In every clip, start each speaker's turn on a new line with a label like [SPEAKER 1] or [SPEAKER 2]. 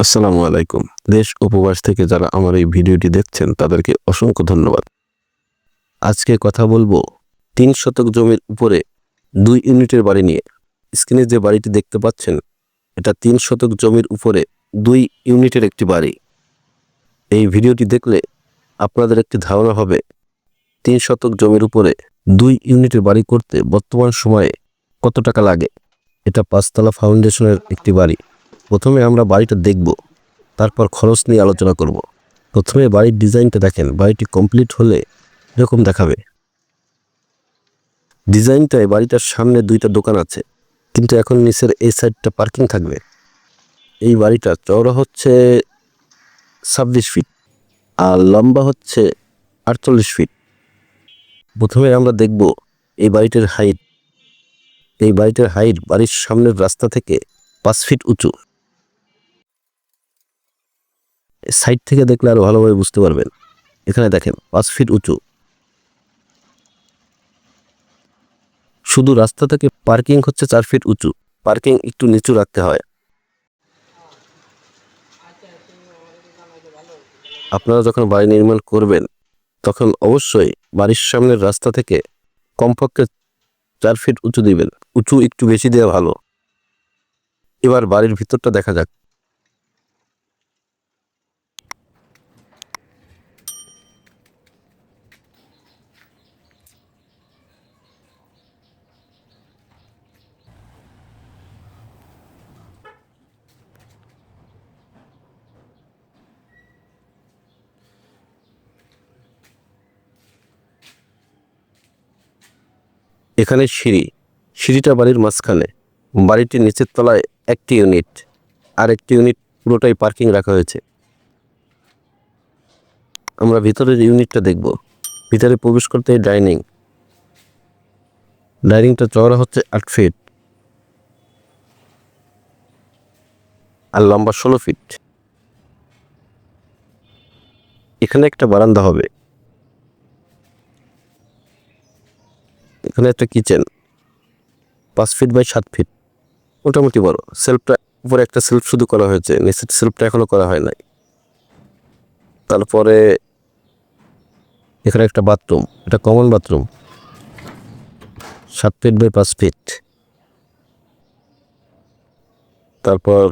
[SPEAKER 1] আসসালামু আলাইকুম। দেশ উপবাস থেকে যারা আমার এই ভিডিওটি দেখছেন তাদেরকে অসংখ্য ধন্যবাদ। আজকে কথা বলবো ৩ শতক জমির উপরে ২ ইউনিটের বাড়ি নিয়ে। স্ক্রিনে যে বাড়িটি দেখতে পাচ্ছেন এটা ৩ শতক জমির উপরে ২ ইউনিটের একটি বাড়ি। এই ভিডিওটি দেখলে আপনাদের একটি ধারণা হবে ৩ শতক জমির উপরে ২ ইউনিটের বাড়ি করতে বর্তমান সময়ে কত টাকা লাগে। এটা ৫ তলা ফাউন্ডেশনের একটি বাড়ি। প্রথমে আমরা বাড়িটা দেখব, তারপর খরচ নিয়ে আলোচনা করব। প্রথমে বাড়ির ডিজাইনটা দেখেন। বাড়িটি কমপ্লিট হলে এরকম দেখাবে। ডিজাইনটায় বাড়িটার সামনে 2টা দোকান আছে, কিন্তু এখন নিচের এই সাইডটা পার্কিং থাকবে। এই বাড়িটা চওড়া হচ্ছে 26 ফিট আর লম্বা হচ্ছে 48 ফিট। প্রথমে আমরা দেখব এই বাড়িটার হাইট। এই বাড়িটার হাইট বাড়ির সামনের রাস্তা থেকে 5 ফিট উঁচু। সাইড থেকে দেখলে আরো ভালোভাবে বুঝতে পারবেন। এখানে দেখেন 5 ফিট উঁচু। শুধু রাস্তা থেকে পার্কিং হচ্ছে 4 ফিট উঁচু। পার্কিং একটু নিচু রাখতে হয়। আপনারা যখন বাড়ি নির্মাণ করবেন তখন অবশ্যই বাড়ির সামনের রাস্তা থেকে কমপক্ষে 4 ফিট উঁচু দিবেন। উঁচু একটু বেশি দেওয়া ভালো। এবার বাড়ির ভিতরটা দেখা যাক। এখানে সিঁড়িটা বাড়ির মাঝখানে। বাড়িটির নিচের তলায় একটি ইউনিট, আর একটি ইউনিট পুরোটাই পার্কিং রাখা হয়েছে। আমরা ভিতরের ইউনিটটা দেখব। ভিতরে প্রবেশ করতে ডাইনিংটা চওড়া হচ্ছে 8 ফিট আর লম্বা 16 ফিট। এখানে একটা বারান্দা হবে। এখানে একটা কিচেন 5 ফিট বাই 7 ফিট, মোটামুটি বড়। সেলফটা উপরে একটা সেলফ শুধু করা হয়েছে, নিচের সেলফটা এখনো করা হয় নাই। তারপরে এখানে একটা বাথরুম, এটা common bathroom 7 feet by 5 feet. তারপর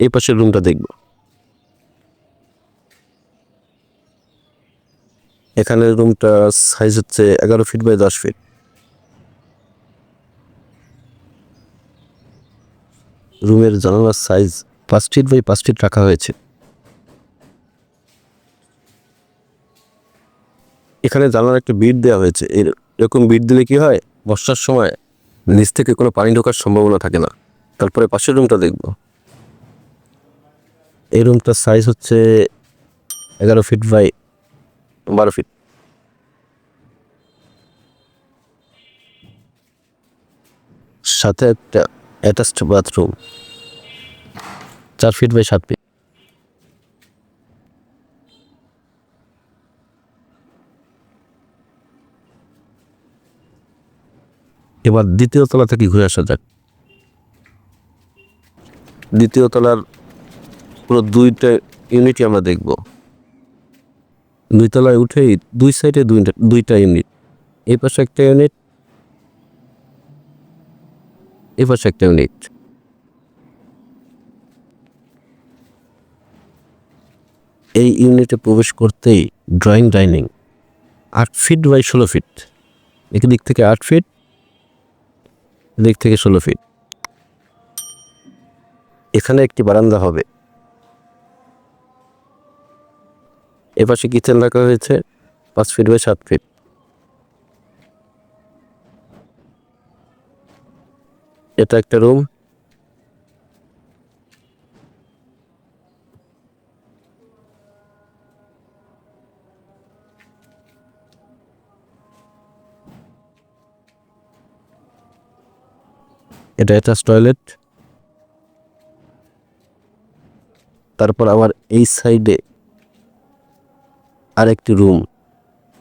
[SPEAKER 1] এই পাশের রুমটা দেখব। এখানে রুমটা সাইজ হচ্ছে 11 ফিট বাই 10 ফিট। রুমের জানালার সাইজ 5 ফিট বাই 5 ফিট রাখা হয়েছে। এখানে জানালার একটা বিট দেওয়া হয়েছে। এরকম বিট দিলে কি হয়, বর্ষার সময় নিচ থেকে কোনো পানি ঢোকার সম্ভাবনা থাকে না। তারপরে পাশের রুমটা দেখব। এই রুমটার সাইজ হচ্ছে 11 ফিট বাই 12 ফিট। সাথে একটা attached bathroom 4 feet by 7 feet. এবার দ্বিতীয় তলা থেকে ঘুরে আসা যাক। দ্বিতীয় তলার পুরো 2টা ইউনিটই আমরা দেখব। 2 তলায় উঠেই 2 সাইডে 2টা ইউনিট। এই পাশে একটা ইউনিট, এই পাশে একটা ইউনিট। এই ইউনিটে প্রবেশ করতেই drawing dining 8 feet by 16 feet. এদিক থেকে 8 ফিট, এদিক থেকে 16 ফিট। এখানে একটি বারান্দা হবে। এপাশে কিচেন রাখা হয়েছে 5 ফিট বাই 7 ফিট। এটা একটা রুম। এটা অ্যাটাচ টয়লেট। তারপর আবার এই সাইডে আরেকটি রুম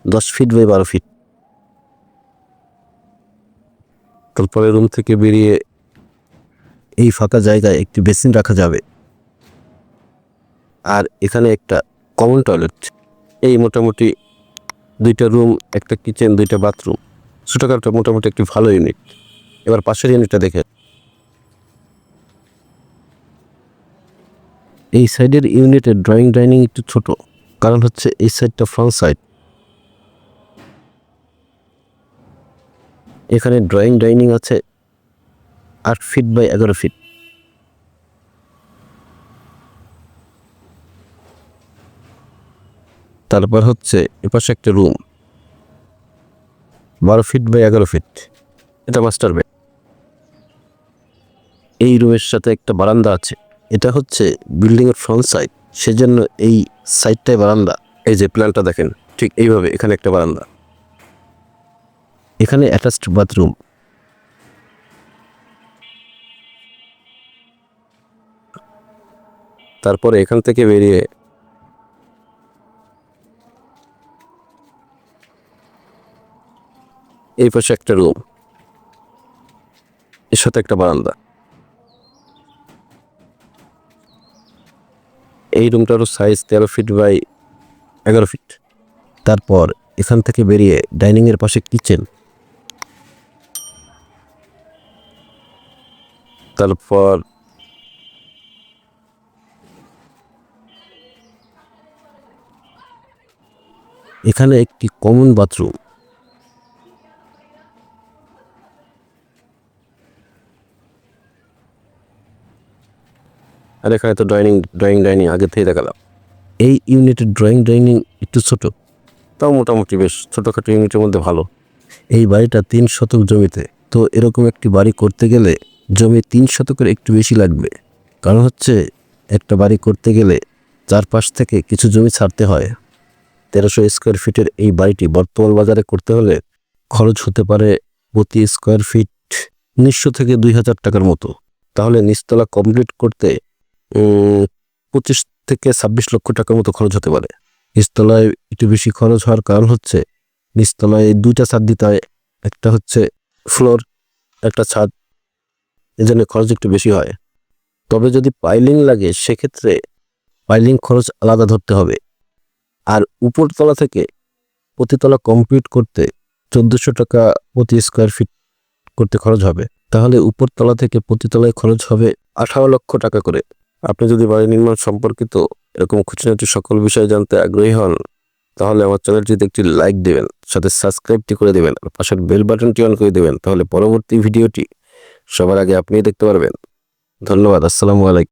[SPEAKER 1] 10 ফিট বাই 12 ফিট। তারপরে রুম থেকে বেরিয়ে এই ফাঁকা জায়গায় একটি বেসিন রাখা যাবে। আর এখানে একটা কমন টয়লেট। এই মোটামুটি 2টা রুম, একটা কিচেন, 2টা বাথরুম, ছোটখাটো মোটামুটি একটি ভালো ইউনিট। এবার পাশের ইউনিটটা দেখে। এই সাইডের ইউনিটের ড্রয়িং ডাইনিং একটু ছোট, কারণ হচ্ছে এই সাইডটা ফ্রন্ট সাইড। এখানে ড্রয়িং ডাইনিং আছে 8 ফিট বাই 11 ফিট। তারপর হচ্ছে এপাশে একটা রুম 12 ফিট বাই 11 ফিট, এটা মাস্টার বেড। এই রুমের সাথে একটা বারান্দা আছে, এটা হচ্ছে বিল্ডিংয়ের ফ্রন্ট সাইড, সেজন্য এই সাইডটায় বারান্দা। এই যে প্ল্যানটা দেখেন, ঠিক এইভাবে এখানে একটা বারান্দা। এখানে অ্যাটাচড বাথরুম। তারপরে এখান থেকে বেরিয়ে এই পাশে একটা রুম, এর সাথে একটা বারান্দা। এই রুমটারও সাইজ 13 ফিট বাই 11 ফিট। তারপর এখান থেকে বেরিয়ে ডাইনিংয়ের পাশে কিচেন। তারপর এখানে একটি কমন বাথরুম। আর এখানে তো ড্রয়িং ডাইনিং আগে থেকে দেখালাম। এই ইউনিটের ড্রয়িং ডাইনিং একটু ছোট, তাও মোটামুটি বেশ ছোটোখাটো ইউনিটের মধ্যে ভালো। এই বাড়িটা 3 শতক জমিতে, তো এরকম একটি বাড়ি করতে গেলে জমি 3 শতকের একটু বেশি লাগবে। কারণ হচ্ছে একটা বাড়ি করতে গেলে চারপাশ থেকে কিছু জমি ছাড়তে হয়। 1300 স্কোয়ার ফিটের এই বাড়িটি বর্তমান বাজারে করতে হলে খরচ হতে পারে প্রতি স্কোয়ার ফিট 1900 থেকে 2000 টাকার মতো। তাহলে নিচতলা কমপ্লিট করতে 25 থেকে 26 লক্ষ টাকার মতো খরচ হতে পারে। নিচতলায় একটু বেশি খরচ হওয়ার কারণ হচ্ছে নিচতলায় 2টা ছাদ দিতে হয়, একটা হচ্ছে ফ্লোর, একটা ছাদ, এজন্য খরচ একটু বেশি হয়। তবে যদি পাইলিং লাগে সেক্ষেত্রে পাইলিং খরচ আলাদা ধরতে হবে। আর উপরতলা থেকে প্রতিতলা কমপ্লিট করতে 1400 টাকা প্রতি স্কোয়ার ফিট করতে খরচ হবে। তাহলে উপরতলা থেকে প্রতিতলায় খরচ হবে 18 লক্ষ টাকা করে। আপনি যদি বাড়ি নির্মাণ সম্পর্কিত এরকম খুঁটিনাটি সকল বিষয় জানতে আগ্রহী হন, তাহলে আমার চ্যানেলটিতে একটি লাইক দেবেন, সাথে সাবস্ক্রাইবটি করে দেবেন, আর পাশের বেল বাটনটি অন করে দেবেন। তাহলে পরবর্তী ভিডিওটি সবার আগে আপনিই দেখতে পারবেন। ধন্যবাদ। আসসালামু আলাইকুম।